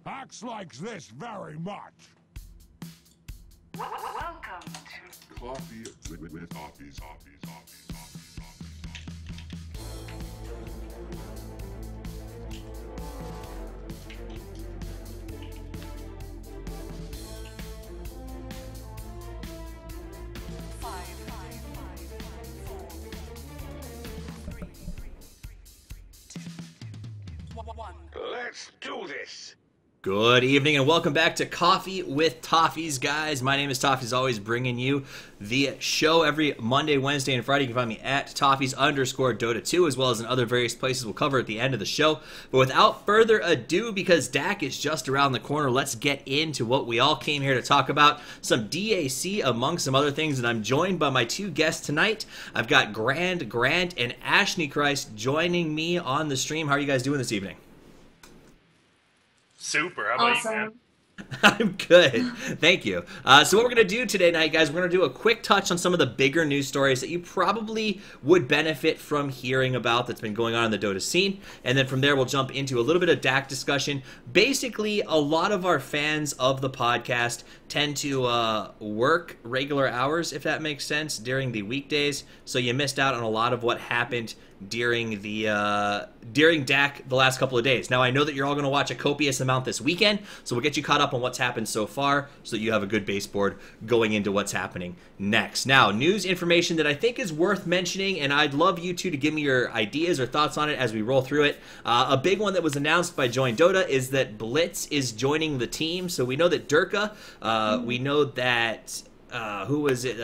Axe likes this very much. Welcome to Coffee with Toffees. Five, four, three, two, one. Let's do this. Good evening and welcome back to Coffee with Toffees, guys. My name is Toffees, always bringing you the show every Monday, Wednesday, and Friday. You can find me at Toffees_Dota2, as well as in other various places we'll cover at the end of the show. But without further ado, because Dak is just around the corner, let's get into what we all came here to talk about, some DAC among some other things. And I'm joined by my two guests tonight. I've got GranDgrant and AshniChrist joining me on the stream. How are you guys doing this evening? Super. How about you, man? Awesome. I'm good. Thank you. So what we're going to do today night, guys, we're going to do a quick touch on some of the bigger news stories that you probably would benefit from hearing about that's been going on in the Dota scene. And then from there, we'll jump into a little bit of DAC discussion. Basically, a lot of our fans of the podcast tend to work regular hours, if that makes sense, during the weekdays. So you missed out on a lot of what happened during DAC the last couple of days. Now, I know that you're all going to watch a copious amount this weekend, so we'll get you caught up on what's happened so far so that you have a good baseboard going into what's happening next. Now, news information that I think is worth mentioning, and I'd love you two to give me your ideas or thoughts on it as we roll through it. A big one that was announced by Join Dota is that Blitz is joining the team. So we know that Durka, we know that, who was it?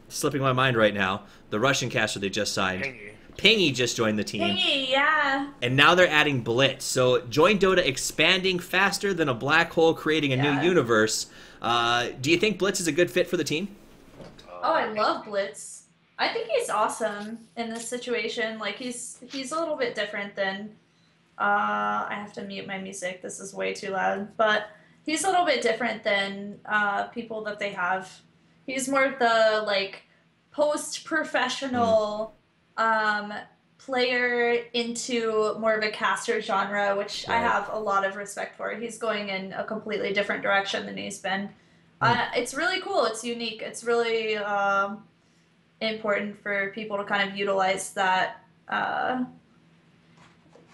Slipping my mind right now. The Russian caster they just signed. Pingy just joined the team. Pingy, yeah. And now they're adding Blitz. So Join Dota expanding faster than a black hole, creating a new universe. Do you think Blitz is a good fit for the team? Oh, I love Blitz. I think he's awesome in this situation. Like he's a little bit different than I have to mute my music. This is way too loud. But he's a little bit different than people that they have. He's more of the like post-professional player into more of a caster genre, which I have a lot of respect for. He's going in a completely different direction than he's been. It's really cool. It's unique. It's really important for people to kind of utilize that.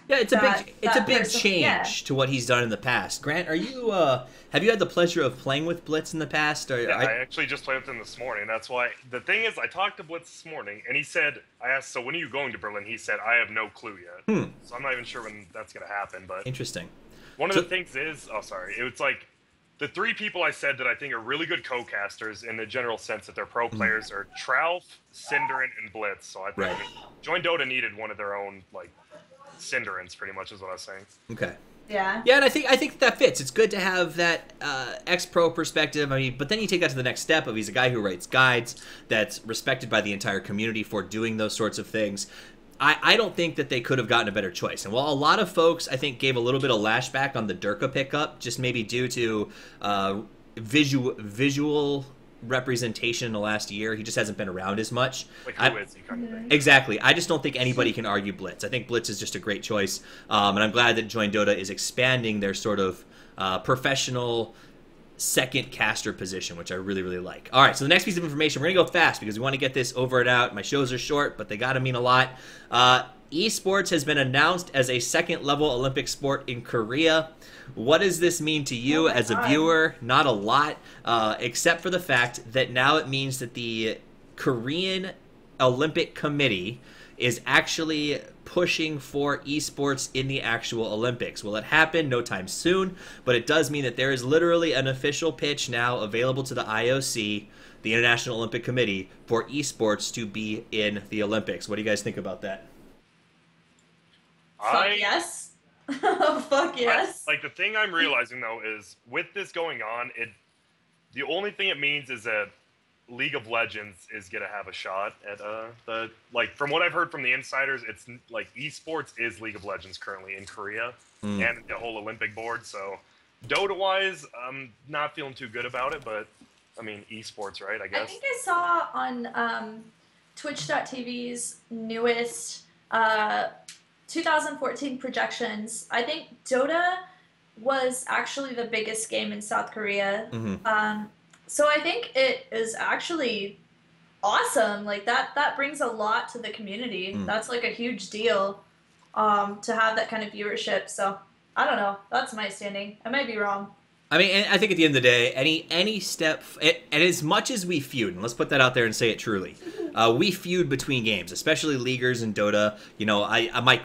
Yeah, it's a big change yeah. to what he's done in the past. Grant, are you have you had the pleasure of playing with Blitz in the past? Or, Yeah, I actually just played with him this morning. That's why. The thing is, I talked to Blitz this morning, and he said, I asked, so when are you going to Berlin? He said, I have no clue yet. So I'm not even sure when that's going to happen. But Interesting. one of the things is, it's like the three people I said that I think are really good co-casters in the general sense that they're pro players are Trouf, Cinderant, and Blitz. So I think Join Dota needed one of their own, like, Cinderants, pretty much is what I was saying. Okay. Yeah. Yeah, and I think that fits. It's good to have that ex-pro perspective. I mean, but then you take that to the next step of he's a guy who writes guides that's respected by the entire community for doing those sorts of things. I don't think that they could have gotten a better choice. And while a lot of folks, I think, gave a little bit of lashback on the Durka pickup, just maybe due to visual representation in the last year, he just hasn't been around as much. Like, who is he kind of thing? Exactly. I just don't think anybody can argue Blitz. I think Blitz is just a great choice, and I'm glad that Join Dota is expanding their sort of professional second caster position, which I really, really like. All right, so the next piece of information, we're going to go fast because we want to get this over and out. My shows are short, but they got to mean a lot. Esports has been announced as a second-level Olympic sport in Korea. What does this mean to you as a viewer? Not a lot, except for the fact that now it means that the Korean Olympic Committee is actually pushing for esports in the actual Olympics. Will it happen? No time soon, but it does mean that there is literally an official pitch now available to the IOC, the International Olympic Committee, for esports to be in the Olympics. What do you guys think about that? Fuck yes. Fuck yes. Like, the thing I'm realizing, though, is with this going on, the only thing it means is that League of Legends is going to have a shot at from what I've heard from the insiders, it's like esports is League of Legends currently in Korea and the whole Olympic board. So Dota-wise, I'm not feeling too good about it, but I mean, esports, right? I guess. I think I saw on Twitch.tv's newest 2014 projections. I think Dota was actually the biggest game in South Korea. Mm-hmm. So I think it is actually awesome. Like that brings a lot to the community. Mm. That's like a huge deal to have that kind of viewership. So I don't know. That's my standing. I might be wrong. I mean, and I think at the end of the day, any step, and as much as we feud, and let's put that out there and say it truly, we feud between games, especially Leaguers and Dota. You know,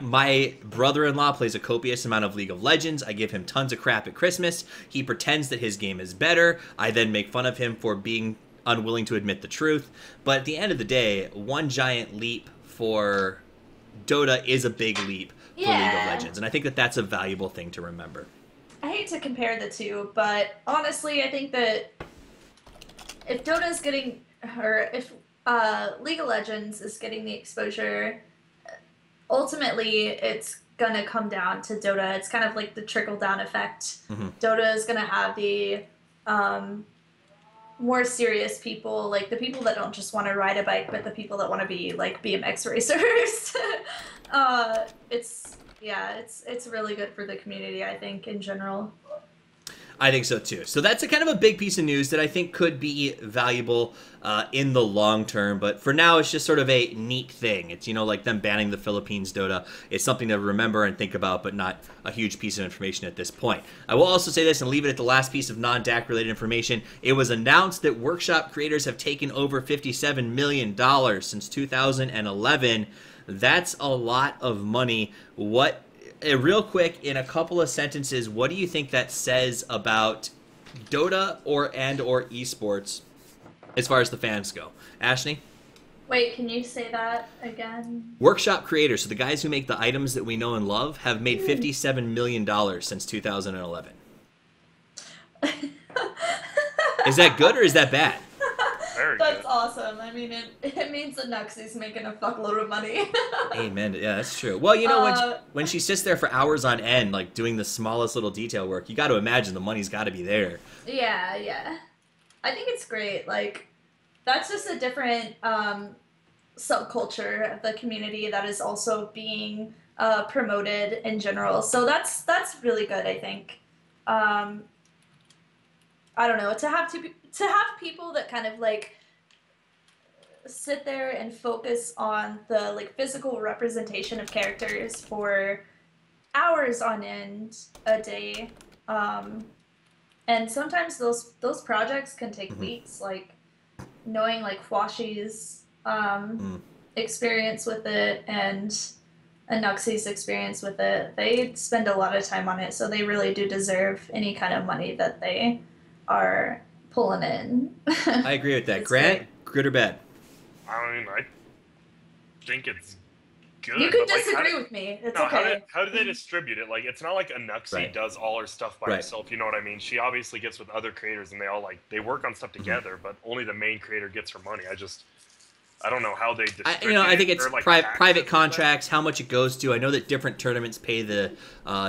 my brother-in-law plays a copious amount of League of Legends. I give him tons of crap at Christmas. He pretends that his game is better. I then make fun of him for being unwilling to admit the truth. But at the end of the day, one giant leap for Dota is a big leap for League of Legends, and I think that that's a valuable thing to remember. I hate to compare the two, but honestly, I think that if Dota's getting, or if League of Legends is getting the exposure, ultimately it's gonna come down to Dota. It's kind of like the trickle-down effect. Mm-hmm. Dota is gonna have the more serious people, like the people that don't just want to ride a bike, but the people that want to be like BMX racers. It's really good for the community, I think, in general. I think so too. So that's a kind of a big piece of news that I think could be valuable in the long term. But for now, it's just sort of a neat thing. It's, you know, like them banning the Philippines Dota. It's something to remember and think about, but not a huge piece of information at this point. I will also say this and leave it at the last piece of non-DAC related information. It was announced that workshop creators have taken over $57 million since 2011. That's a lot of money. Real quick, in a couple of sentences, what do you think that says about Dota or esports as far as the fans go? Ashni? Wait, can you say that again? Workshop creators, so the guys who make the items that we know and love, have made $57 million since 2011. Is that good or is that bad? That's awesome. I mean, it means that Nuxie's making a fuckload of money. Amen. Yeah, that's true. Well, you know, when she sits there for hours on end, like doing the smallest little detail work, you got to imagine the money's got to be there. Yeah. I think it's great. Like, that's just a different subculture of the community that is also being promoted in general. So that's really good, I think. I don't know, to have people that kind of like sit there and focus on the like physical representation of characters for hours on end a day, and sometimes those projects can take weeks. Like knowing like Fwashi's experience with it and Nuxie's experience with it, they spend a lot of time on it, so they really do deserve any kind of money that they are pulling in. I agree with that. Grant, good or bad? I mean, I think it's good. You can but, like, disagree with me. It's okay. How do they distribute it? Like, it's not like a Nuxie does all her stuff by herself. You know what I mean? She obviously gets with other creators, and they work on stuff together. But only the main creator gets her money. I don't know how they distribute I think it's or, like, private contracts, how much it goes to. I know that different tournaments pay the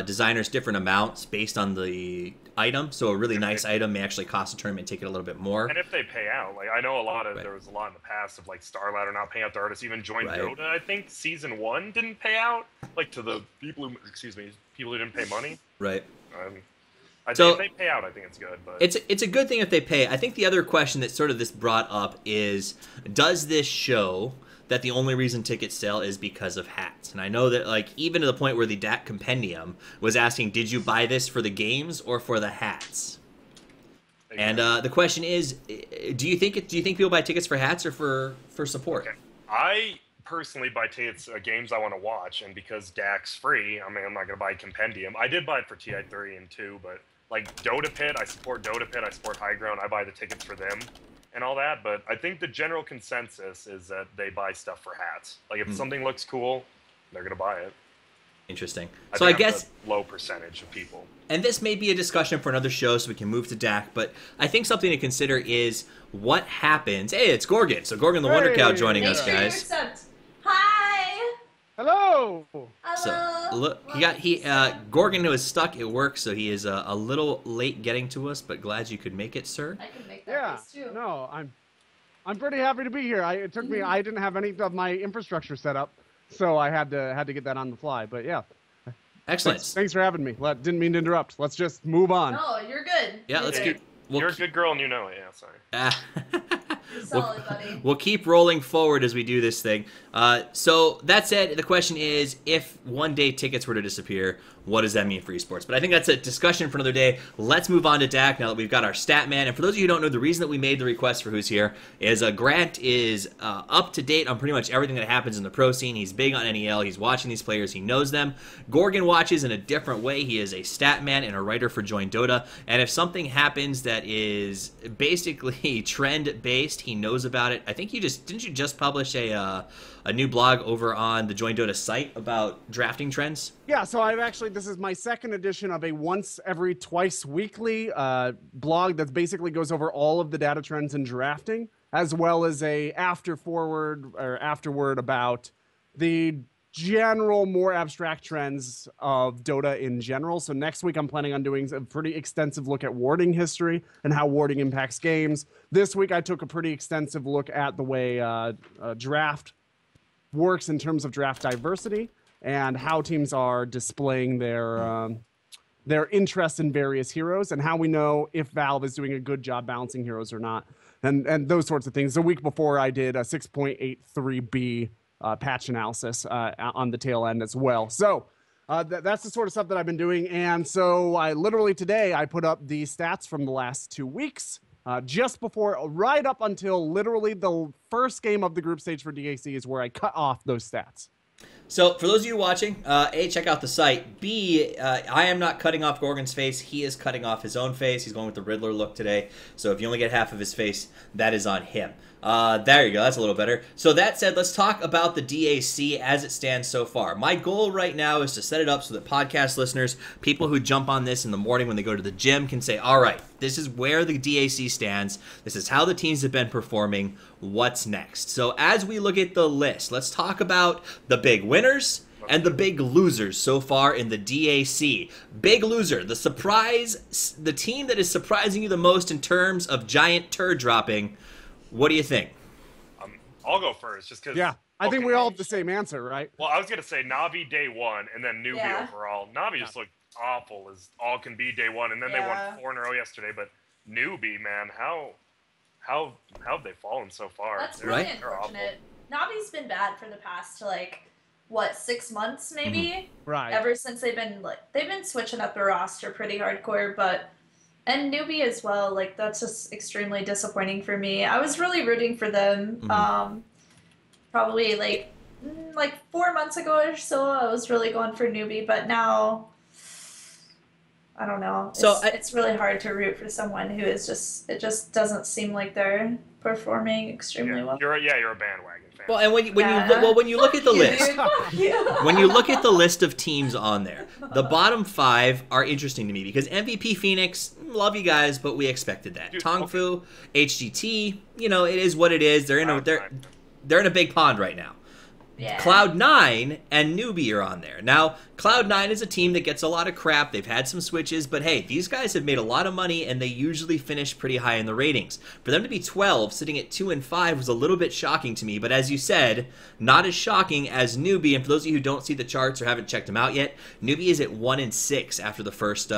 designers different amounts based on the item. So a really nice item may actually cost a tournament ticket a little bit more. And if they pay out, like I know there was a lot in the past of like Starladder not paying out the artists. Even joined Dota, I think season 1 didn't pay out, like to the people who didn't pay money. Right. If they pay out, I think it's good. But it's a good thing if they pay. I think the other question that sort of this brought up is, does this show that the only reason tickets sell is because of hats? And I know that, like, even to the point where the DAC Compendium was asking, did you buy this for the games or for the hats? Exactly. And the question is, do you think people buy tickets for hats or for support? Okay. I personally buy tickets games I want to watch, and because DAC's free, I mean, I'm not going to buy Compendium. I did buy it for TI3 and 2, but like Dota Pit, I support Dota Pit, I support High Ground, I buy the tickets for them and all that, but I think the general consensus is that they buy stuff for hats. Like, if something looks cool, they're going to buy it. Interesting. So I guess low percentage of people. And this may be a discussion for another show, so we can move to DAC, but I think something to consider is what happens. Hey, it's Gorgon. So Gorgon the Wonder Cow joining us, guys. Hi! Hello! Hello! So, look, Gorgon was stuck at work, so he is a little late getting to us, but glad you could make it, sir. I can make that face too. No, I'm pretty happy to be here. It took me. I didn't have any of my infrastructure set up, so I had to get that on the fly. But yeah, Excellent. Thanks for having me. Didn't mean to interrupt. Let's just move on. No, you're good. Yeah, You're let's good. keep. We'll You're a good girl and you know it. Yeah, sorry. You're solid, buddy. We'll keep rolling forward as we do this thing. So that said, the question is, if one-day tickets were to disappear, what does that mean for esports? But I think that's a discussion for another day. Let's move on to Dak now that we've got our stat man. And for those of you who don't know, the reason that we made the request for who's here is Grant is up to date on pretty much everything that happens in the pro scene. He's big on NEL. He's watching these players. He knows them. Gorgon watches in a different way. He is a stat man and a writer for Join Dota. And if something happens that is basically trend-based, he knows about it. I think didn't you just publish a new blog over on the Join Dota site about drafting trends? Yeah, so this is my second edition of a once every twice weekly blog that basically goes over all of the data trends in drafting, as well as a afterword about the general, more abstract trends of Dota in general. So next week I'm planning on doing a pretty extensive look at warding history and how warding impacts games. This week I took a pretty extensive look at the way draft works in terms of draft diversity and how teams are displaying their interest in various heroes and how we know if Valve is doing a good job balancing heroes or not, and those sorts of things. The week before I did a 6.83b patch analysis on the tail end as well. So that's the sort of stuff that I've been doing. And so today I put up the stats from the last 2 weeks. Just before, right up until literally the first game of the group stage for DAC is where I cut off those stats. So for those of you watching, A, check out the site. B, I am not cutting off Gorgon's face. He is cutting off his own face. He's going with the Riddler look today. So if you only get half of his face, that is on him. There you go. That's a little better. So that said, let's talk about the DAC as it stands so far. My goal right now is to set it up so that podcast listeners, people who jump on this in the morning when they go to the gym, can say, all right, this is where the DAC stands. This is how the teams have been performing. What's next? So as we look at the list, let's talk about the big winners and the big losers so far in the DAC. Big loser, the team that is surprising you the most in terms of giant turd dropping. What do you think? I'll go first, just because. Yeah, I think we all have the same answer, right? Well, I was gonna say Navi day one, and then Newbie overall. Navi just looked awful as all can be day one, and then they won 4 in a row yesterday. But Newbie, man, how have they fallen so far? That's really unfortunate. Navi's been bad for the past 6 months maybe. Mm-hmm. Right. Ever since they've been switching up the roster pretty hardcore, and Newbie as well, that's just extremely disappointing for me. I was really rooting for them. Mm-hmm. Probably 4 months ago or so, I was really going for Newbie, but now I don't know. It's really hard to root for someone who is it just doesn't seem like they're performing extremely well. You're a bandwagon fan. Well, and when you look at the list, when you look at the list of teams on there, the bottom 5 are interesting to me because MVP Phoenix, love you guys, but we expected that. Dude, Tongfu, HGT, it is what it is. They're in a big pond right now. Yeah. Cloud9 and Newbie are on there. Now, Cloud9 is a team that gets a lot of crap. They've had some switches, but hey, these guys have made a lot of money, and they usually finish pretty high in the ratings. For them to be 12, sitting at 2 and 5, was a little bit shocking to me, but as you said, not as shocking as Newbie, and for those of you who don't see the charts or haven't checked them out yet, Newbie is at 1 and 6 after the first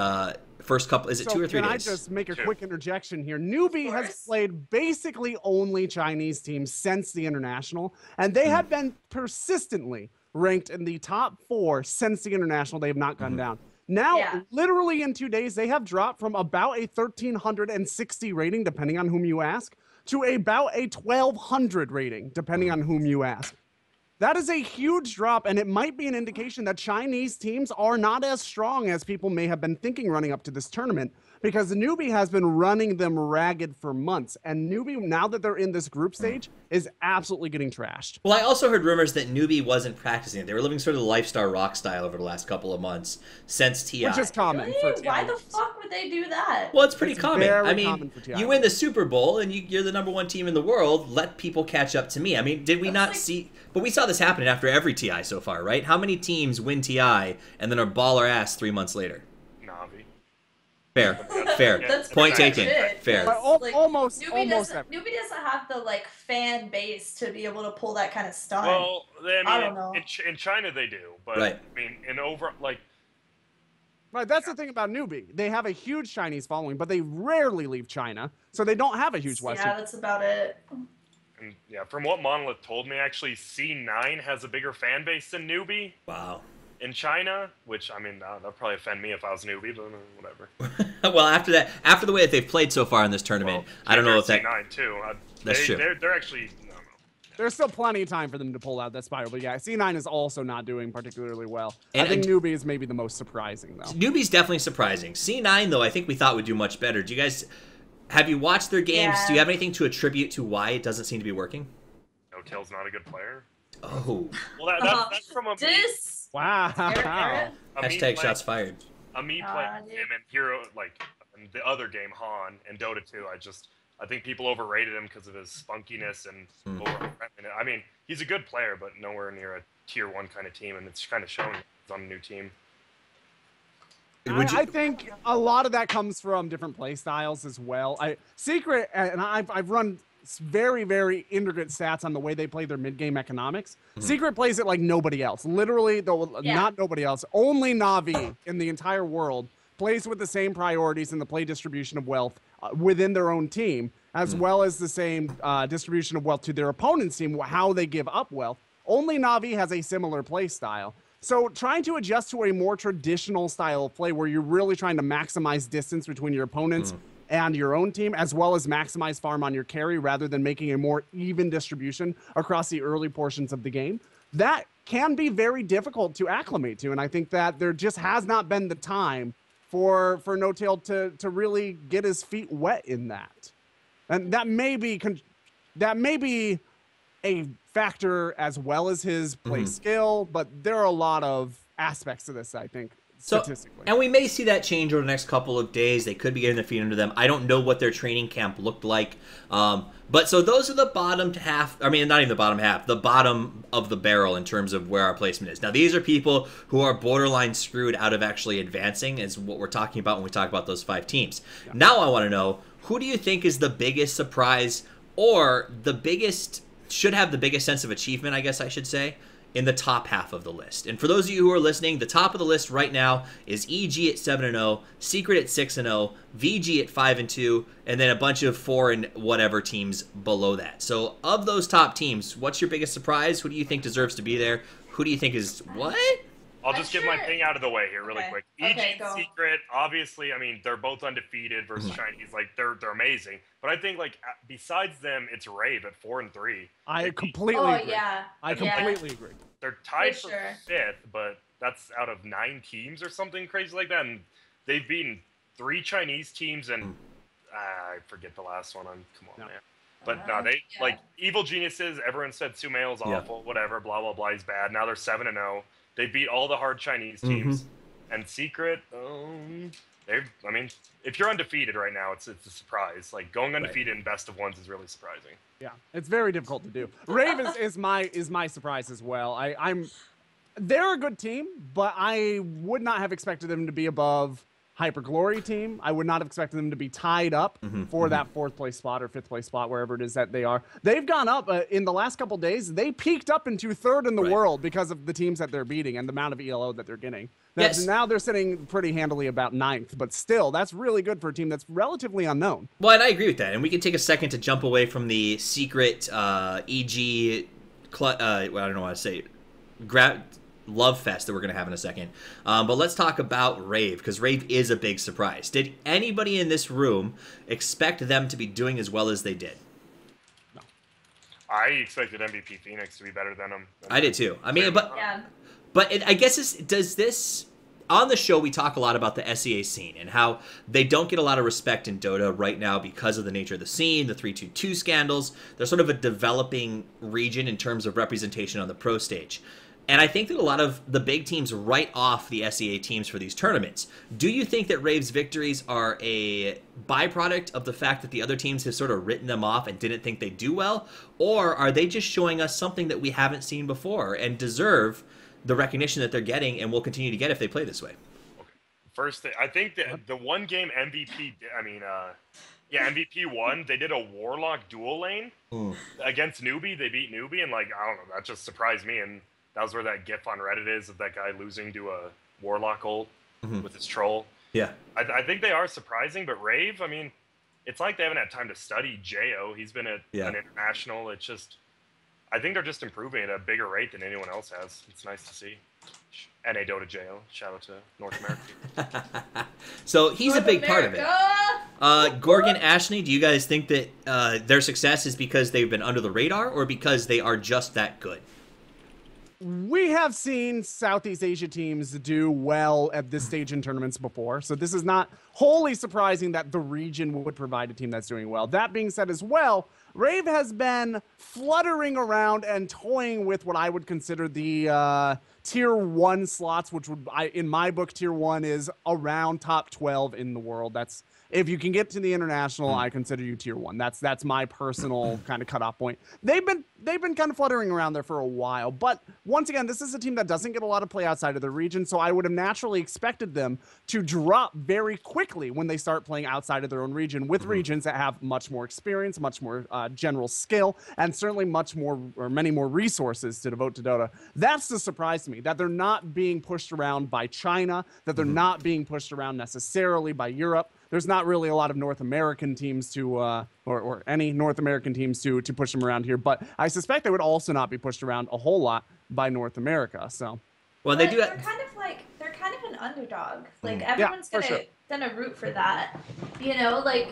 couple, is it 2 or 3 days? Can I just make a quick interjection here? Newbie has played basically only Chinese teams since the International, and they have been persistently ranked in the top 4 since the International. They have not gone down. Now, literally in 2 days, they have dropped from about a 1,360 rating, depending on whom you ask, to about a 1,200 rating, depending on whom you ask. That is a huge drop, and it might be an indication that Chinese teams are not as strong as people may have been thinking running up to this tournament, because the Newbie has been running them ragged for months, and Newbie, now that they're in this group stage, is absolutely getting trashed. Well, I also heard rumors that Newbie wasn't practicing. They were living sort of the lifestyle rock style over the last couple of months since TI. Which is common for TI. Why the fuck would they do that? Well, it's pretty common. I mean, common for TI. you win the Super Bowl and you're the #1 team in the world. Let people catch up to me. I mean, did we not see? But we saw this happening after every TI so far, right? How many teams win TI and then are baller ass 3 months later? Navi. Fair. That's Point pretty taken. legit, Fair. But 'cause, almost Newbie almost doesn't have the fan base to be able to pull that kind of stunt. Well, I don't know. in China they do, but Right. I mean, Right, that's the thing about Newbie. They have a huge Chinese following, but they rarely leave China, so they don't have a huge Western. Yeah, that's about it. And yeah, from what Monolith told me, actually, C9 has a bigger fan base than Newbie Wow. in China, which, I mean, that'd probably offend me if I was Newbie, but whatever. Well, after the way that they've played so far in this tournament, Well, I don't know if that. C9 too. That's true. They're actually. No. There's still plenty of time for them to pull out that spiral, but yeah, C9 is also not doing particularly well. And I think Newbie is maybe the most surprising, though. Newbie's definitely surprising. C9, though, I think we thought would do much better. Do you guys have you watched their games? Yeah. Do you have anything to attribute to why it doesn't seem to be working? No, Tail's not a good player. Oh, Well, that's from a Dis. Wow. Aaron? a me hashtag playing- shots fired. A me Aw, playing dude. him and Hero, like in the other game, Han and Dota 2. I think people overrated him because of his spunkiness and I mean, he's a good player, but nowhere near a tier 1 kind of team, and it's kind of showing he's on a new team. Would you- I think a lot of that comes from different play styles as well. Secret, and I've run very, very intricate stats on the way they play their mid-game economics. Secret plays it like nobody else. Literally, though, Yeah. not nobody else. Only Na'Vi in the entire world plays with the same priorities in the play distribution of wealth within their own team, as well as the same distribution of wealth to their opponent's team, how they give up wealth. Only Na'Vi has a similar play style. So trying to adjust to a more traditional style of play where you're really trying to maximize distance between your opponents and your own team, as well as maximize farm on your carry rather than making a more even distribution across the early portions of the game, that can be very difficult to acclimate to. And I think that there just has not been the time for No Tail to really get his feet wet in that. And that may be a factor as well as his play skill, but there are a lot of aspects to this, I think, statistically. And we may see that change over the next couple of days. They could be getting their feet under them. I don't know what their training camp looked like. But so those are the bottom half. I mean, not even the bottom half. The bottom of the barrel in terms of where our placement is. Now, these are people who are borderline screwed out of actually advancing, is what we're talking about when we talk about those 5 teams. Yeah. Now I want to know, who do you think is the biggest surprise or the biggest, should have the biggest sense of achievement, I guess I should say, in the top half of the list? And for those of you who are listening, the top of the list right now is EG at 7-0, Secret at 6-0, VG at 5-2, and then a bunch of 4 and whatever teams below that. So of those top teams, what's your biggest surprise? Who do you think deserves to be there? Who do you think is what? I'll just get my thing out of the way here really quick. EG Okay, and go. Secret, obviously, I mean, they're both undefeated versus Chinese. Like, they're amazing. But I think, like, besides them, it's Rave at 4-3. I They- completely Oh, agree. yeah. I Yeah. completely agree. They're tied For for sure. 5th, but that's out of 9 teams or something crazy like that. And they've beaten 3 Chinese teams and I forget the last one. Come on, No. man. But no, they Yeah. like Evil Geniuses. Everyone said Sumail's awful, whatever, blah blah blah. He's bad. Now they're 7-0. They beat all the hard Chinese teams. And Secret, I mean, if you're undefeated right now, it's a surprise. Like going undefeated in best of ones is really surprising. Yeah, it's very difficult to do. Rave is my surprise as well. They're a good team, but I would not have expected them to be above Hyper Glory team. I would not have expected them to be tied up for that 4th place spot or 5th place spot, wherever it is that they are. They've gone up in the last couple days. They peaked up into 3rd in the world because of the teams that they're beating and the amount of ELO that they're getting. Yes. Now they're sitting pretty handily about 9th, but still, that's really good for a team that's relatively unknown. Well, and I agree with that. And we can take a second to jump away from the Secret EG, well, I don't know how to say it, Love Fest that we're going to have in a second. But let's talk about Rave, because Rave is a big surprise. Did anybody in this room expect them to be doing as well as they did? No. I expected MVP Phoenix to be better than them. I did too. I mean, Yeah. But I guess does this, on the show we talk a lot about the SEA scene and how they don't get a lot of respect in Dota right now because of the nature of the scene, the 322 scandals. They're sort of a developing region in terms of representation on the pro stage. And I think that a lot of the big teams write off the SEA teams for these tournaments. Do you think that Rave's victories are a byproduct of the fact that the other teams have sort of written them off and didn't think they'd do well? Or are they just showing us something that we haven't seen before and deserve the recognition that they're getting and will continue to get if they play this way? First thing, I think that the one game MVP, MVP won. They did a Warlock dual lane against Newbie. They beat Newbie, and I don't know, that just surprised me. And that was where that GIF on Reddit is of that guy losing to a Warlock ult. with his troll. Yeah. I think they are surprising, but Rave, I mean, it's like they haven't had time to study Jo. He's been at an international. It's just, I think they're just improving at a bigger rate than anyone else has. It's nice to see. NA Dota Jo. Shout out to North America. So he's a big part of it. Gorgon, Ashni, do you guys think that their success is because they've been under the radar or because they are just that good? We have seen Southeast Asia teams do well at this stage in tournaments before, so this is not wholly surprising that the region would provide a team that's doing well. That being said as well, Rave has been fluttering around and toying with what I would consider the tier 1 slots, which would, in my book, tier 1 is around top 12 in the world. That's, if you can get to the international, I consider you tier 1. That's my personal kind of cutoff point. They've been kind of fluttering around there for a while, but once again, this is a team that doesn't get a lot of play outside of the region, so I would have naturally expected them to drop very quickly when they start playing outside of their own region with regions that have much more experience, much more general skill, and certainly much more or many more resources to devote to Dota. That's the surprise to me, that they're not being pushed around by China, that they're not being pushed around necessarily by Europe. There's not really a lot of North American teams to, or any North American teams to push them around here, but I suspect they would also not be pushed around a whole lot by North America. So, well, they're kind of an underdog. Like everyone's gonna root for that, you know. Like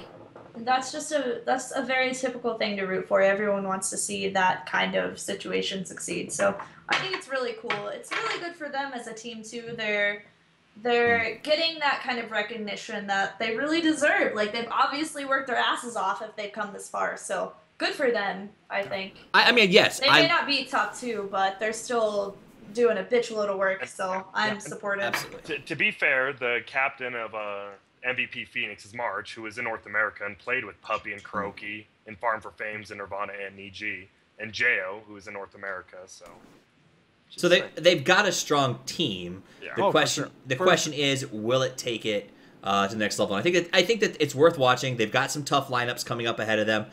that's a very typical thing to root for. Everyone wants to see that kind of situation succeed. So I think it's really cool. It's really good for them as a team too. They're getting that kind of recognition that they really deserve. Like, they've obviously worked their asses off if they've come this far. So, good for them, I think. I mean, yes. They may not be top 2, but they're still doing a bitch load of work, so I'm supportive. Absolutely. To be fair, the captain of MVP Phoenix is March, who is in North America and played with Puppy and Croaky in Farm for Fames and Nirvana and EG, and Jo, who is in North America, so... So they've got a strong team. Yeah. The question is, will it take it to the next level? And I think that it's worth watching. They've got some tough lineups coming up ahead of them.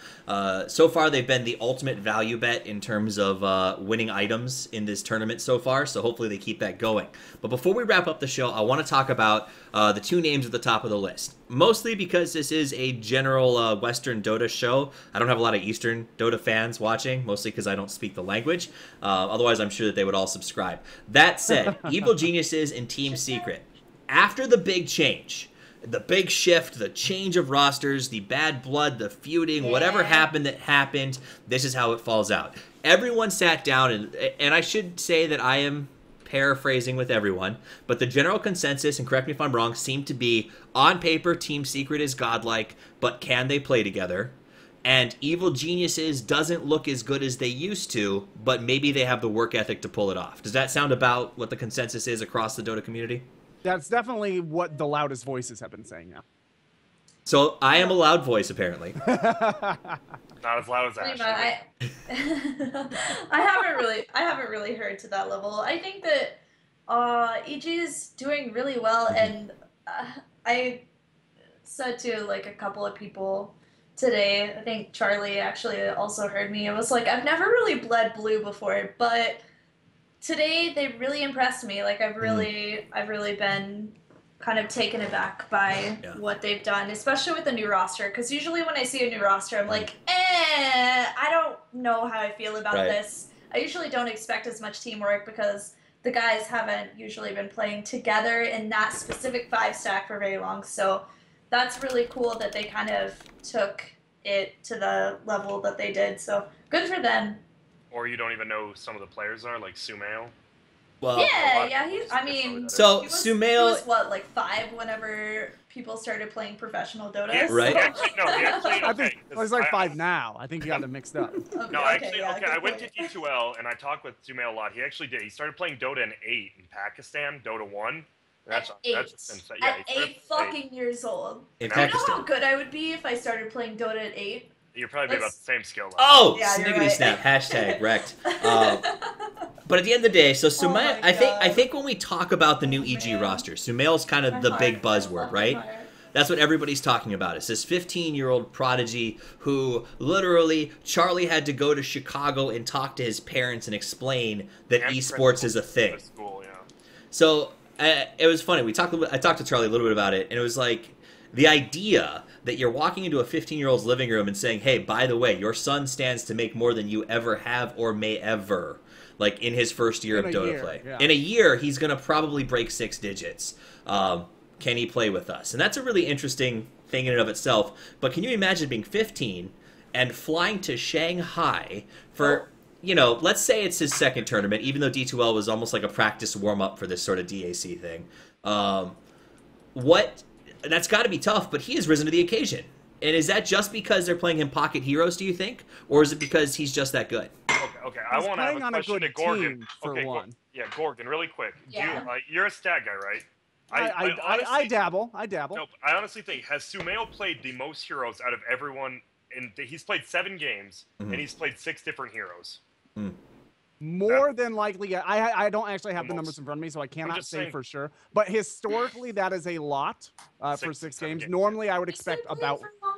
So far, they've been the ultimate value bet in terms of winning items in this tournament so far. So hopefully they keep that going. But before we wrap up the show, I want to talk about the 2 names at the top of the list. Mostly because this is a general Western Dota show. I don't have a lot of Eastern Dota fans watching, mostly because I don't speak the language. Otherwise, I'm sure that they would all subscribe. That said, Evil Geniuses and Team Secret, after the big change, the big shift, the change of rosters, the bad blood, the feuding, whatever happened that happened, this is how it falls out. Everyone sat down, and I should say that I am paraphrasing with everyone, but the general consensus, and correct me if I'm wrong, seemed to be, on paper, Team Secret is godlike, but can they play together? And Evil Geniuses doesn't look as good as they used to, but maybe they have the work ethic to pull it off. Does that sound about what the consensus is across the Dota community? That's definitely what the loudest voices have been saying, yeah. So I am a loud voice, apparently. Not as loud as Ashley. I haven't really heard to that level. I think that EG is doing really well, and I said to like a couple of people today, I think Charlie actually also heard me. It was like, I've never really bled blue before, but today they really impressed me. Like I've really been kind of taken aback by what they've done, especially with the new roster. Because usually when I see a new roster, I'm like, I don't know how I feel about this. I usually don't expect as much teamwork because the guys haven't usually been playing together in that specific 5-stack for very long. So that's really cool that they kind of took it to the level that they did. So good for them. Or you don't even know who some of the players are, like Sumail. Well, Sumail was what, like 5 whenever people started playing professional Dota? Yeah, right. I think he's like 5 now. I think you got them mixed up. I went to D2L and I talked with Sumail a lot. He actually did. He started playing Dota in 8 in Pakistan, Dota 1. That's insane. At 8 fucking years old. You know how good I would be if I started playing Dota at 8? You're probably about the same skill level. Oh, yeah, sniggity snap. Hashtag wrecked. But at the end of the day, so Sumail, I think when we talk about the new EG roster, Sumail's kind of the big buzzword, right? That's what everybody's talking about. It's this 15-year-old prodigy who literally, Charlie had to go to Chicago and talk to his parents and explain that esports is a thing. So it was funny. I talked to Charlie a little bit about it, and it was like the idea that you're walking into a 15-year-old's living room and saying, "Hey, by the way, your son stands to make more than you ever have or may ever." Like in his first year of Dota play. Yeah. In a year, he's going to probably break 6 digits. Can he play with us? And that's a really interesting thing in and of itself. But can you imagine being 15 and flying to Shanghai for, let's say it's his second tournament, even though D2L was almost like a practice warm-up for this sort of DAC thing. That's got to be tough, but he has risen to the occasion. And is that just because they're playing him pocket heroes, do you think? Or is it because he's just that good? Okay. I want to have a question to Gorgon. One. Gorgon, really quick. Yeah. You're a stat guy, right? I dabble. No, I honestly think, has Sumail played the most heroes out of everyone? He's played 7 games, and he's played 6 different heroes. More than likely, I don't actually have the numbers in front of me, so I cannot say for sure. But historically, that is a lot for 6 games. Normally, I would expect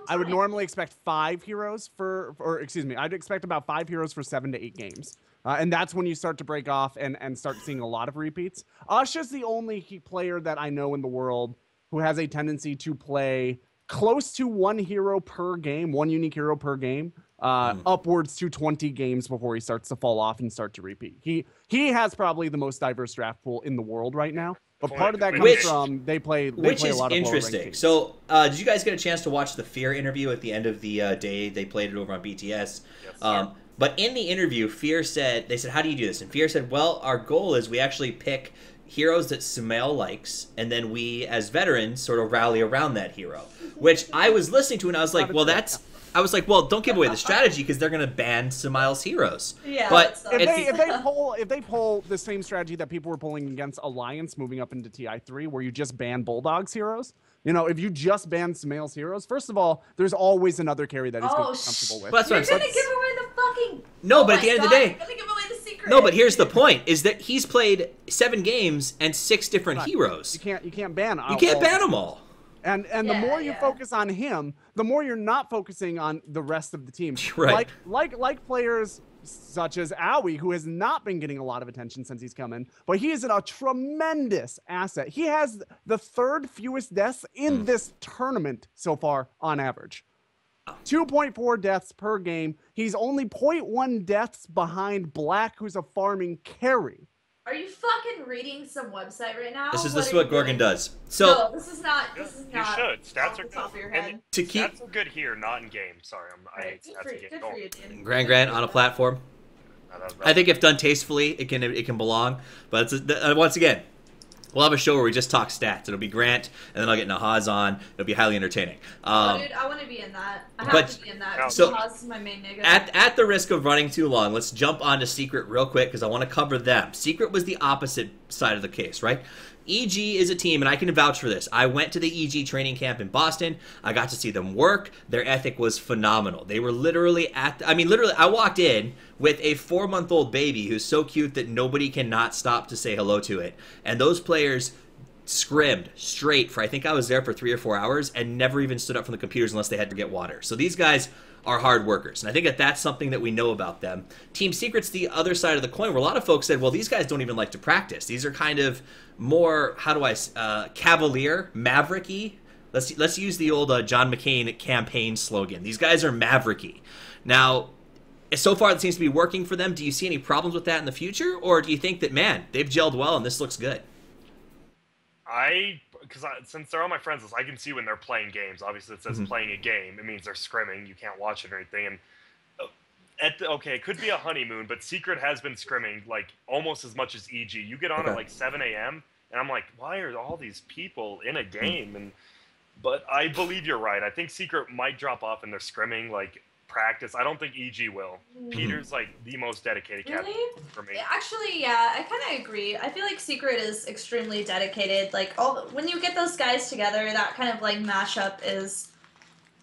normally expect 5 heroes I'd expect about 5 heroes for 7 to 8 games. And that's when you start to break off and start seeing a lot of repeats. Asha's the only player that I know in the world who has a tendency to play close to 1 hero per game, 1 unique hero per game. Upwards to 20 games before he starts to fall off and start to repeat. He has probably the most diverse draft pool in the world right now. But part of that comes from they play a lot of lower ranked interesting. teams. So did you guys get a chance to watch the Fear interview at the end of the day? They played it over on BTS. Yes, but in the interview, they said, how do you do this? And Fear said, well, our goal is we actually pick heroes that Sumail likes, and then we, as veterans, sort of rally around that hero. Which I was listening to, and I was like, don't give away the strategy because they're going to ban Sumail's heroes. Yeah, but if they pull the same strategy that people were pulling against Alliance moving up into TI3, where you just ban Bulldog's heroes, if you just ban Sumail's heroes, first of all, there's always another carry that he's comfortable with. That's what I'm saying. You're gonna give away the fucking. No, but at the end of the day, you're gonna give away the secret. No, but here's the point: is that he's played 7 games and 6 different heroes. You can't ban. You can't ban them all. And the more you focus on him, the more you're not focusing on the rest of the team. Right. Like players such as Aoi, who has not been getting a lot of attention since he's come in, but he is a tremendous asset. He has the 3rd fewest deaths in this tournament so far on average. 2.4 deaths per game. He's only 0.1 deaths behind Black, who's a farming carry. Are you fucking reading some website right now? This is what Gorgon does. So no, this is not. You should. Stats are good. Top of your head. Stats are good here, not in game. Sorry, I hate stats in game. Good for you, dude. GranDgrant on a platform. I think if done tastefully, it can belong. But once again, we'll have a show where we just talk stats. It'll be Grant, and then I'll get Nahaz on. It'll be highly entertaining. Dude, I want to be in that. I have to be in that. So, Nahaz is my main nigga. At the risk of running too long, let's jump on to Secret real quick because I want to cover them. Secret was the opposite side of the case, right? EG is a team, and I can vouch for this. I went to the EG training camp in Boston. I got to see them work. Their ethic was phenomenal. They were literally I walked in with a 4-month-old baby who's so cute that nobody cannot stop to say hello to it. And those players scrimmed straight for, I think I was there for 3 or 4 hours and never even stood up from the computers unless they had to get water. So these guys are hard workers, and I think that's something that we know about them. Team Secret's the other side of the coin, where a lot of folks said, well, these guys don't even like to practice. These are kind of more, cavalier, mavericky. Let's use the old John McCain campaign slogan. These guys are mavericky. Now, so far it seems to be working for them. Do you see any problems with that in the future, or do you think that, man, they've gelled well and this looks good? Since they're all my friends list, I can see when they're playing games. Obviously, it says playing a game. It means they're scrimming. You can't watch it or anything. And it could be a honeymoon, but Secret has been scrimming like almost as much as EG. You get on at like 7 a.m. and I'm like, why are all these people in a game? But I believe you're right. I think Secret might drop off in their scrimming like practice. I don't think EG will. Peter's like the most dedicated captain for me. Actually, yeah, I kind of agree. I feel like Secret is extremely dedicated. Like when you get those guys together, that kind of like mashup is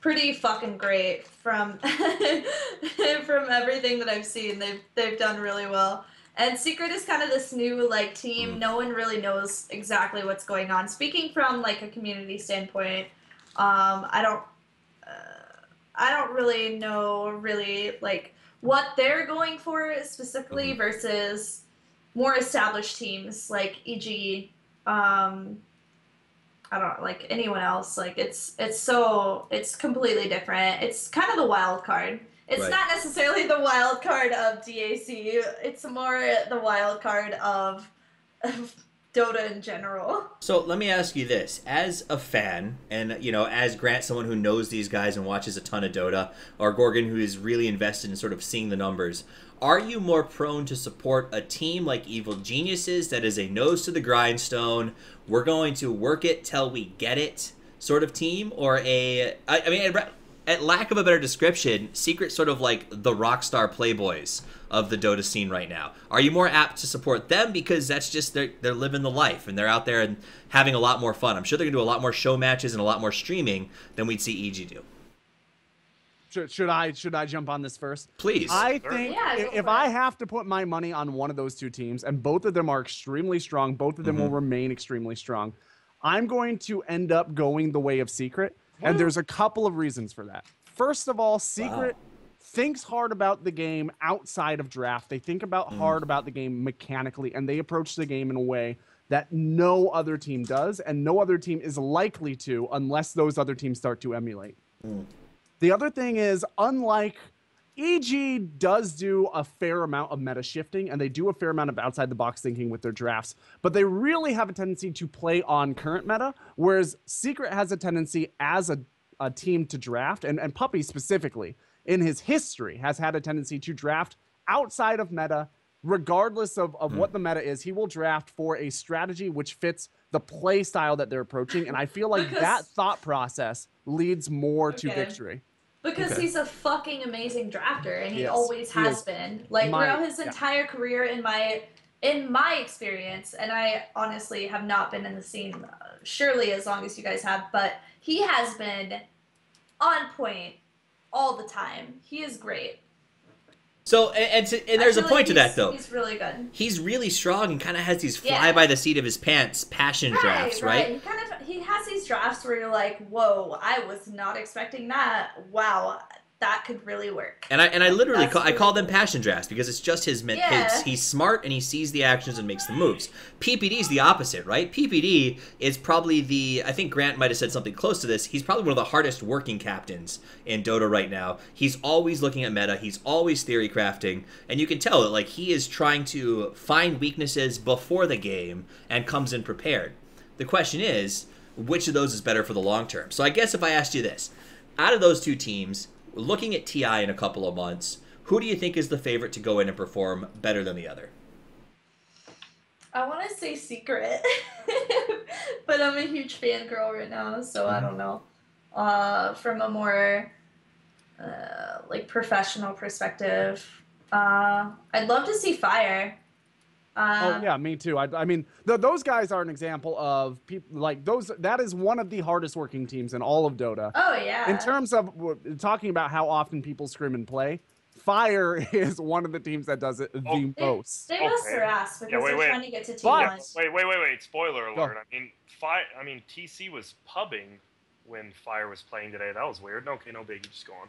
pretty fucking great. From from everything that I've seen, they've done really well. And Secret is kind of this new like team. No one really knows exactly what's going on. Speaking from like a community standpoint, I don't really know like what they're going for specifically versus more established teams like EG I don't like anyone else. Like it's completely different. It's kind of the wild card. It's Right. not necessarily the wild card of DAC. It's more the wild card of Dota in general. So let me ask you this: as a fan, and as Grant, someone who knows these guys and watches a ton of Dota, or Gorgon, who is really invested in sort of seeing the numbers, are you more prone to support a team like Evil Geniuses that is a nose to the grindstone, we're going to work it till we get it sort of team, or I mean, at lack of a better description, Secret sort of like the rockstar playboys of the Dota scene right now? Are you more apt to support them because that's just they're living the life and they're out there and having a lot more fun? I'm sure they're gonna do a lot more show matches and a lot more streaming than we'd see EG do. Should I jump on this first? Please. I think Yeah, go if for I it. have to put my money on one of those two teams, and both of them are extremely strong, both of them will remain extremely strong, I'm going to end up going the way of Secret, and there's a couple of reasons for that. First of all, Secret thinks hard about the game outside of draft. They think hard about the game mechanically, and they approach the game in a way that no other team does, and no other team is likely to unless those other teams start to emulate. The other thing is, unlike EG does do a fair amount of meta shifting, and they do a fair amount of outside the box thinking with their drafts, but they really have a tendency to play on current meta, whereas Secret has a tendency as a team to draft, and Puppy specifically, in his history, has had a tendency to draft outside of meta, regardless of what the meta is. He will draft for a strategy which fits the play style that they're approaching, and I feel like that thought process leads more to victory. Because he's a fucking amazing drafter, and he Yes, always he has is. been. Like throughout his entire career, in my experience, and I honestly have not been in the scene surely as long as you guys have, but he has been on point all the time. He is great. So, and there's a point to that, though. He's really good. He's really strong and kind of has these fly by the seat of his pants passion drafts, right? He has these drafts where you're like, whoa, I was not expecting that. Wow, that could really work. And I literally That's I call them cool. passion drafts because it's just his Yeah. he's smart and he sees the actions and makes the moves. PPD is the opposite, right? PPD is probably I think Grant might have said something close to this. He's probably one of the hardest working captains in Dota right now. He's always looking at meta. He's always theory crafting, and you can tell that like he is trying to find weaknesses before the game and comes in prepared. The question is, which of those is better for the long term? So I guess if I asked you this, out of those two teams, looking at TI in a couple of months, who do you think is the favorite to go in and perform better than the other? I want to say Secret, but I'm a huge fangirl right now, so I don't know. From a more like professional perspective, I'd love to see Fire. Oh yeah, me too. I mean, those guys are an example of people like those. That is one of the hardest working teams in all of Dota. Oh yeah. In terms of talking about how often people scrim and play, Fire is one of the teams that does it the most. They bust their ass because they're trying to get to T1. Wait. Spoiler alert. I mean, TC was pubbing when Fire was playing today. That was weird. Okay, no biggie. Just go on.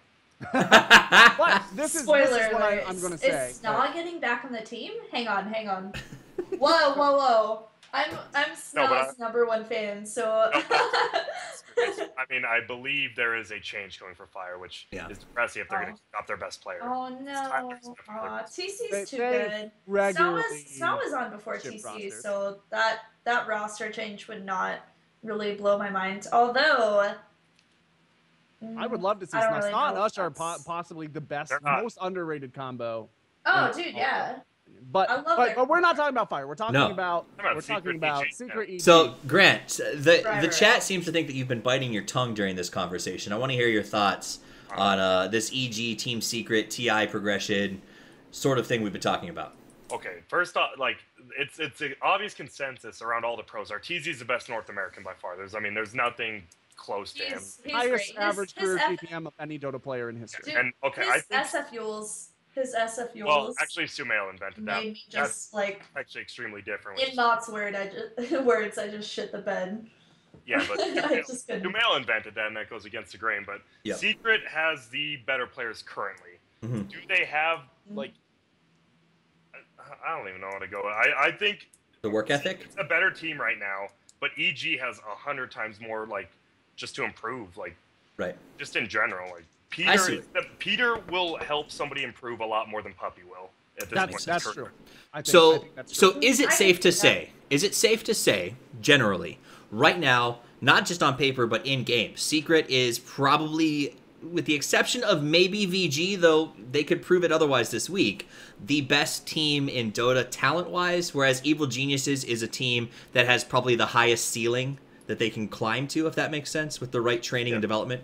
But this is what alert. I'm going to say. Is Snog getting back on the team? Hang on. Whoa. I'm Snog's number one fan, so... I mean, I believe there is a change coming for Fire, which is depressing if they're going to stop their best player. Oh, no. TC's too they good. Snog was on before TC, rosters. so that roster change would not really blow my mind. Although... I would love to see Snog. Snog and Ush are possibly the best, most underrated combo. Oh, dude, yeah. But we're not talking about Fire. We're talking about Secret EG. So Grant, the chat seems to think that you've been biting your tongue during this conversation. I want to hear your thoughts on this EG Team Secret TI progression sort of thing we've been talking about. Okay, first off, like it's an obvious consensus around all the pros. TZ is the best North American by far. There's nothing close to him. Highest average career PPM of any Dota player in history. Dude, and okay, his SF Yules. Well, actually, Sumail invented that. Made me just like actually extremely different. In Mott's words, I just shit the bed. Yeah, but Sumail invented that, and that goes against the grain. But Secret has the better players currently. Mm-hmm. Do they have like? I don't even know how to go. I think The work ethic? It's a better team right now, but EG has 100 times more, like, just to improve, like, Right. just in general. Like, I see. Peter will help somebody improve a lot more than Puppy will at this point. in his That's career. true. I think So, that's true. so is it I safe think to that- say? Is it safe to say, generally, right now, not just on paper but in game, Secret is probably, with the exception of maybe VG, though they could prove it otherwise this week, the best team in Dota talent-wise, whereas Evil Geniuses is a team that has probably the highest ceiling that they can climb to, if that makes sense, with the right training and development?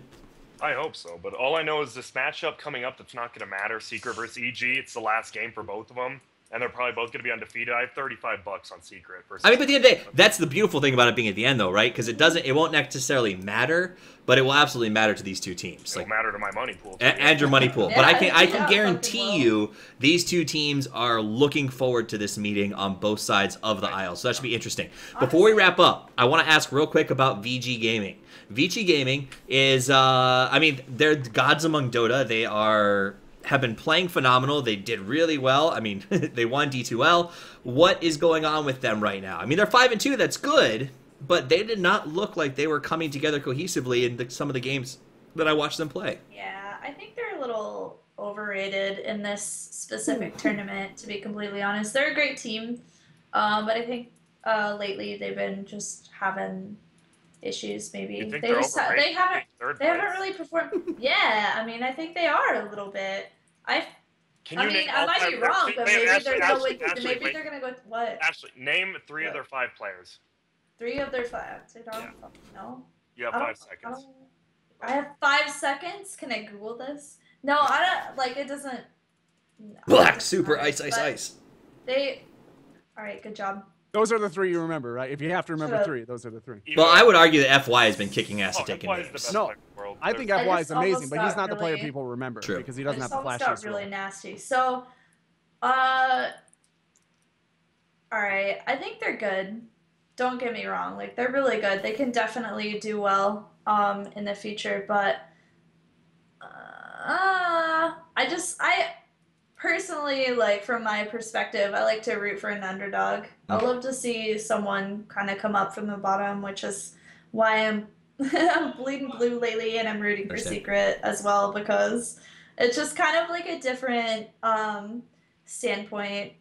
I hope so, but all I know is this matchup coming up that's not going to matter, Secret versus EG. It's the last game for both of them, and they're probably both going to be undefeated. I have $35 on Secret versus. I mean, but at the end of the day, that's the beautiful thing about it being at the end, though, right? Because it won't necessarily matter, but it will absolutely matter to these two teams. It'll matter to my money pool. Too. And your money pool. But Yeah, I can yeah, guarantee fucking you these two teams are looking forward to this meeting on both sides of the aisle. So that should be interesting. Before we wrap up, I want to ask real quick about VG Gaming. VG Gaming is, I mean, they're gods among Dota. They have been playing phenomenal. They did really well. I mean, they won D2L. What is going on with them right now? I mean, they're 5-2. That's good. But they did not look like they were coming together cohesively in some of the games that I watched them play. Yeah, I think they're a little overrated in this specific tournament, to be completely honest. They're a great team, but I think lately they've been just having issues. Maybe You think they they're just overrated? they haven't Third they haven't place? really performed. Yeah, I mean, I think they are a little bit. I Can I you mean, name I all might five be players? wrong, but Wait, maybe Ashley, they're Ashley, going. Ashley, Maybe wait. they're gonna go. What? Ashley, name 3 of What? their 5 players. 3 of their 5. I don't Yeah. fucking know. You have I 5 don't- seconds. I have 5 seconds. Can I Google this? No, I don't. Like, it doesn't. No, it Black, doesn't super, matter, ice, ice, but ice. They. All right, good job. Those are the 3 you remember, right? If you have to remember Shut up. 3, those are the 3. Even Well, though- I would argue that FY has been kicking ass Oh, at taking FY is the names. best No, player in the world. I think I FY is just amazing, almost but he's got not the player really- people remember True. because he I doesn't just have the almost flashiest got really role. nasty. So, all right. I think they're good. Don't get me wrong. Like, they're really good. They can definitely do well in the future, but I personally, like, from my perspective, I like to root for an underdog. I love to see someone kind of come up from the bottom, which is why I'm I'm bleeding blue lately, and I'm rooting for Understand. Secret as well, because it's just kind of like a different standpoint.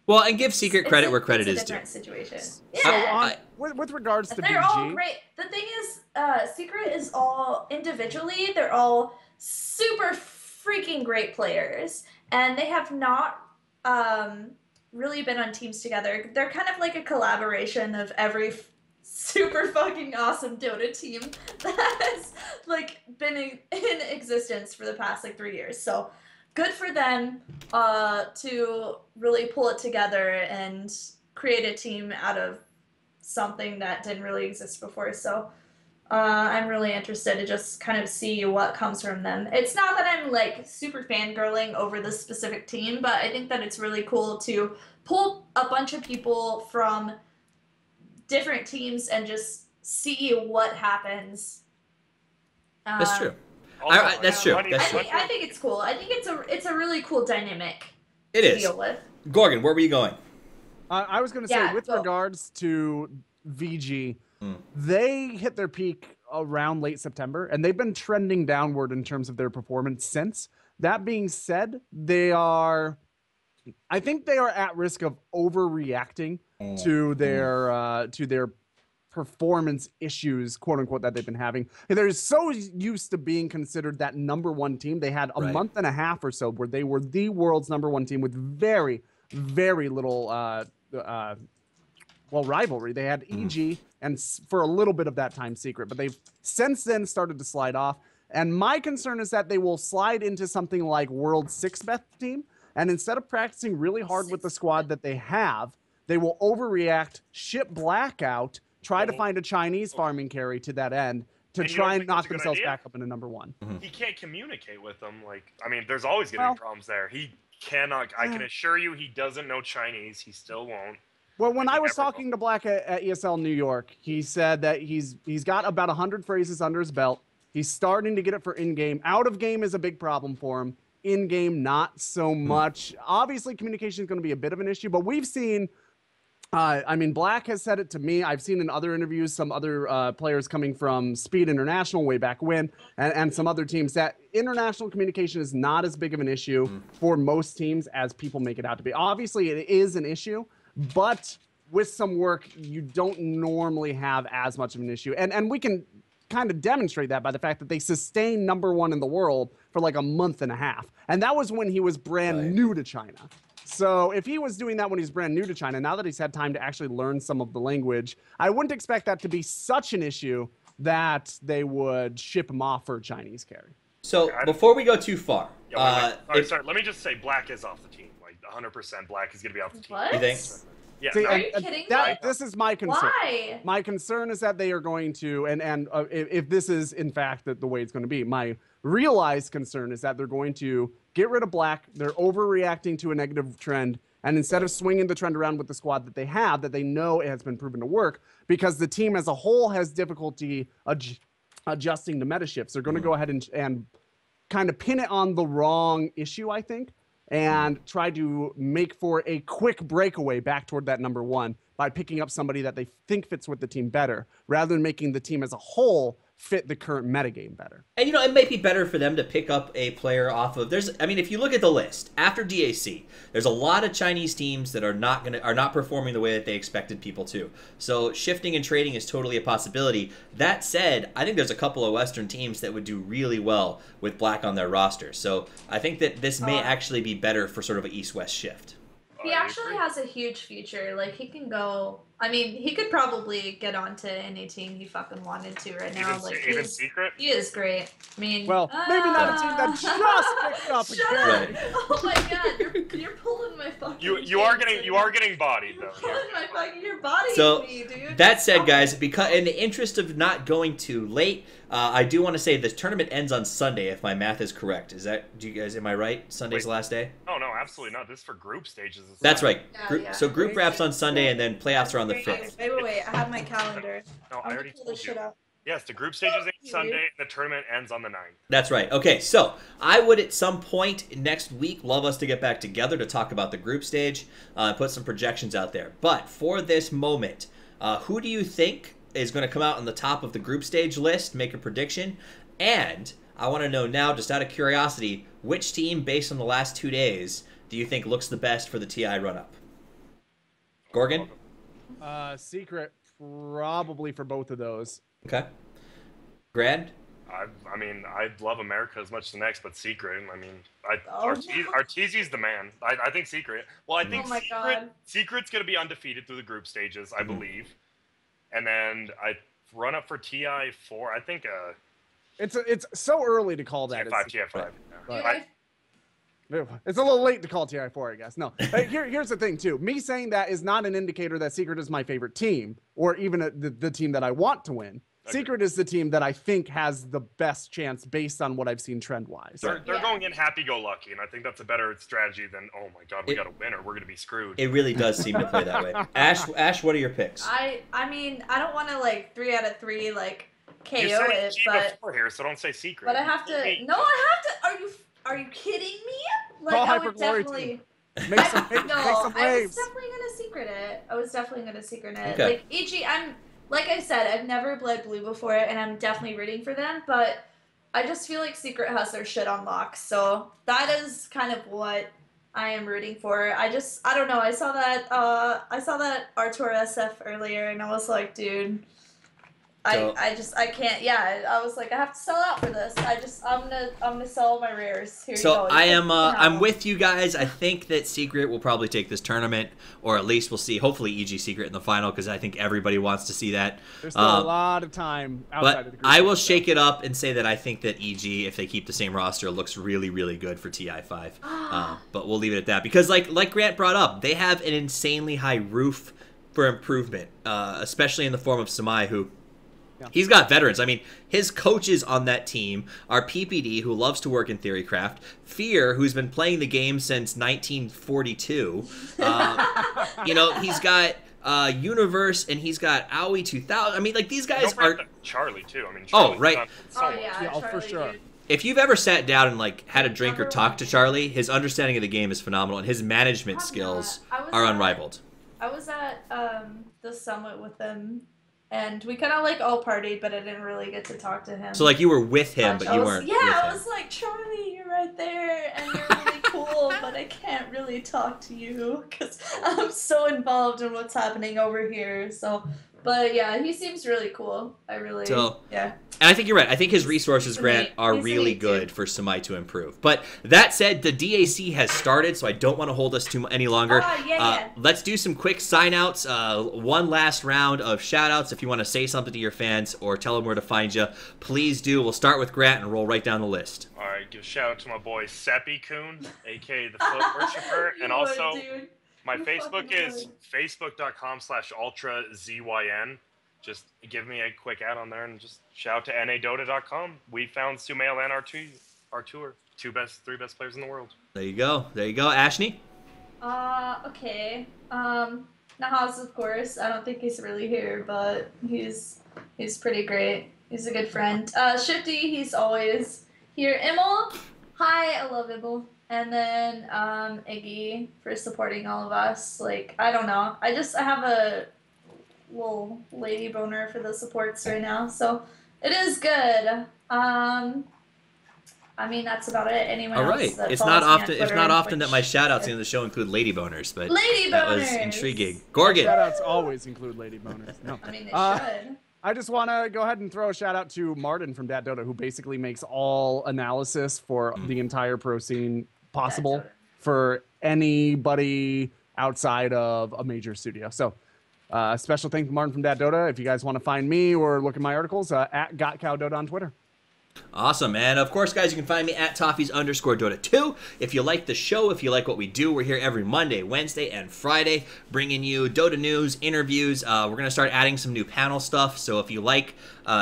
Well, and give Secret credit where credit it's is a due. different situation. So Yeah. with regards to They're all BG, great. The thing is, Secret is all individually, they're all super freaking great players, and they have not really been on teams together. They're kind of like a collaboration of every super fucking awesome Dota team that has like been in existence for the past like 3 years. So good for them to really pull it together and create a team out of something that didn't really exist before. So I'm really interested to just kind of see what comes from them. It's not that I'm like super fangirling over this specific team, but I think that it's really cool to pull a bunch of people from different teams and just see what happens. That's true. Also, that's true. money- That's I true. think it's cool. I think it's a really cool dynamic It to is. deal with. Gorgon, where were you going? I was going to say, Yeah, with go. regards to VG, Mm. they hit their peak around late September, and they've been trending downward in terms of their performance since. That being said, I think they are at risk of overreacting to their performance issues, quote unquote, that they've been having. And they're so used to being considered that #1 team. They had a Right. month and a half or so where they were the world's #1 team with very, very little rivalry. They had EG and for a little bit of that time Secret, but they've since then started to slide off. And my concern is that they will slide into something like World 6 best team, and instead of practicing really hard with the squad that they have, they will overreact, ship Blackout, try to find a Chinese farming carry to that end to And you try don't and think that's knock a good themselves idea? back up into #1. He can't communicate with them. Like, I mean, there's always going to Well- be problems there. He cannot. I can assure you, he doesn't know Chinese. He still won't. Well, when He I was never will. talking to Black at ESL New York, he said that he's got about 100 phrases under his belt. He's starting to get it for in-game. Out of game is a big problem for him. In-game, not so much. Obviously, communication is going to be a bit of an issue, but we've seen I mean, Black has said it to me. I've seen in other interviews some other players coming from Speed International way back when, and some other teams, that international communication is not as big of an issue for most teams as people make it out to be. Obviously, it is an issue, but with some work, you don't normally have as much of an issue. And we can kind of demonstrate that by the fact that they sustained #1 in the world for like a month and a half. And that was when he was brand new to China. So if he was doing that when he's brand new to China, now that he's had time to actually learn some of the language, I wouldn't expect that to be such an issue that they would ship him off for a Chinese carry. So before we go too far, sorry. Let me just say, Black is off the team. Like 100%, Black is going to be off the team. What? you think? Yeah. See, Are you kidding me? This is my concern. Why? My concern is that they are going to, and if this is in fact the way it's going to be, my realized concern is that they're going to get rid of Black. They're overreacting to a negative trend, and instead of swinging the trend around with the squad that they have, that they know it has been proven to work, because the team as a whole has difficulty adjusting to meta shifts. They're going to go ahead and kind of pin it on the wrong issue, I think, and try to make for a quick breakaway back toward that #1 by picking up somebody that they think fits with the team better, rather than making the team as a whole fit the current metagame better. And it may be better for them to pick up a player off of if you look at the list after DAC, there's a lot of Chinese teams that are not performing the way that they expected people to. So shifting and trading is totally a possibility. That said, I think there's a couple of Western teams that would do really well with Black on their roster. So I think that this may actually be better for sort of an East-West shift. He actually has a huge future. Like, he can go. I mean, he could probably get onto any team he fucking wanted to right now. Even Secret? He is great. I mean, well, maybe not a team that just picked up again. Oh my god, you're pulling my fucking. You are getting bodied though. You're pulling my fucking. You're bodying So me, dude. that said, guys, because in the interest of not going too late, I do want to say this tournament ends on Sunday, if my math is correct. Am I right? Sunday's the last day? Oh no, absolutely not. This is for group stages. That's right. Yeah. So group wraps on Sunday, and then playoffs are on the 5th. Wait. I have my calendar. No, I already pull told this you. shit up. Yes, the group stages end Sunday, and the tournament ends on the 9th. That's right. Okay, so I would at some point next week love us to get back together to talk about the group stage, put some projections out there. But for this moment, who do you think is going to come out on the top of the group stage list, make a prediction? And I want to know now, just out of curiosity, which team, based on the last 2 days, do you think looks the best for the TI run-up? Gorgon? Secret, probably for both of those. Okay. Grand? I mean, I love America as much as the next, but Secret. I mean, Oh. Arteezy's the man. I think Secret. Well, I think Oh my God. Secret's gonna be undefeated through the group stages, I believe. And then I run up for TI4. I think It's so early to call that. TI5. But- But It's a little late to call TI4, I guess. No, here's the thing, too. Me saying that is not an indicator that Secret is my favorite team, or even the team that I want to win. Okay. Secret is the team that I think has the best chance based on what I've seen trend-wise. They're going in happy-go-lucky, and I think that's a better strategy than, oh my god, we got a winner, we're going to be screwed. It really does seem to play that way. Ash, what are your picks? I mean, I don't want to 3 out of 3 KO You said it, G but before here, so don't say Secret. I have to. No, I have to. Are you kidding me? Call I would Hyperglory definitely. Make some, make No, some I was waves. definitely gonna secret it. I was definitely gonna secret it. Okay. Like EG, like I said, I've never bled blue before, and I'm definitely rooting for them. But I just feel like Secret has their shit on lock, so that is kind of what I am rooting for. I don't know. I saw that Artur SF earlier, and I was like, dude. I can't. Yeah, I was like, I have to sell out for this. I'm gonna sell my rares. Here you So go. I'm with you guys. I think that Secret will probably take this tournament, or at least we'll see. Hopefully, EG Secret in the final, because I think everybody wants to see that. There's still a lot of time outside of the group. I will shake it up and say that I think that EG, if they keep the same roster, looks really, really good for TI5. But we'll leave it at that, because like Grant brought up, they have an insanely high roof for improvement, especially in the form of Samai, who. He's got veterans. I mean, his coaches on that team are PPD, who loves to work in Theorycraft, Fear, who's been playing the game since 1942. He's got Universe, and he's got Aoi 2000. I mean, these guys are... Charlie, too. I mean, Oh, right. For sure. Dude. If you've ever sat down and, had a drink or talked to Charlie, his understanding of the game is phenomenal, and his management skills are unrivaled. I was at the summit with him, and we kind of like all partied, but I didn't really get to talk to him. So like you were with him, much. but you weren't. Yeah, with I him. was like, Charlie, you're right there, and you're really cool, but I can't really talk to you because I'm so involved in what's happening over here. So, but yeah, he seems really cool. Yeah. And I think you're right. I think his resources, Grant, are He's really neat, good too. for Samai to improve. But that said, the DAC has started, so I don't want to hold us any longer. Yeah. Let's do some quick sign-outs. One last round of shout-outs. If you want to say something to your fans or tell them where to find you, please do. We'll start with Grant and roll right down the list. All right, give a shout out to my boy Seppi-kun, aka the Foot Worshipper, and also my You Facebook fucking is would. facebook.com/ultrazyn. Just give me a quick ad on there and just shout out to nadota.com. We found Sumail and our tour. Three best players in the world. There you go. Ashni? Okay. Nahaz, of course. I don't think he's really here, but he's pretty great. He's a good friend. Shifty, he's always here. Immel, hi, I love Immel. And then Iggy for supporting all of us. Like, I don't know. I have a little lady boner for the supports right now, so it is good. I mean, that's about it. Anyone All else right. that It's follows not me on often. It's Twitter not and often that Twitch. my shout-outs in the show include lady boners, but Lady that was boners! intriguing. Gorgon. Shoutouts always include lady boners. No. I mean, they Uh, should. I just want to go ahead and throw a shout out to Martin from Dat Dota, who basically makes all analysis for the entire pro scene possible Dat Dota. for anybody outside of a major studio. So, special thanks to Martin from Dat Dota. If you guys want to find me or look at my articles, at GotCowDota on Twitter. Awesome. And of course, guys, you can find me at Toffees_Dota2. If you like the show, if you like what we do, we're here every Monday, Wednesday, and Friday, bringing you Dota news, interviews. We're going to start adding some new panel stuff. So if you like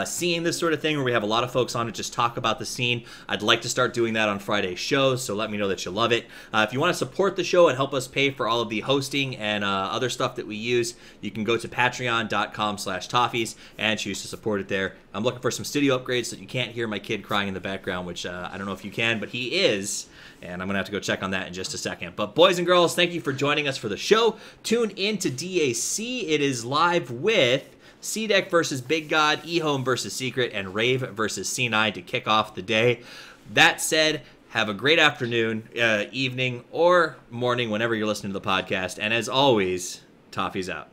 seeing this sort of thing where we have a lot of folks on to just talk about the scene, I'd like to start doing that on Friday shows. So let me know that you love it. If you want to support the show and help us pay for all of the hosting and other stuff that we use, you can go to patreon.com/Toffees and choose to support it there. I'm looking for some studio upgrades so that you can't hear my kid crying in the background, which I don't know if you can, but he is. And I'm going to have to go check on that in just a second. But boys and girls, thank you for joining us for the show. Tune in to DAC. It is live with C-Deck versus Big God, eHome versus Secret, and Rave versus C9 to kick off the day. That said, have a great afternoon, evening, or morning whenever you're listening to the podcast. And as always, Toffees out.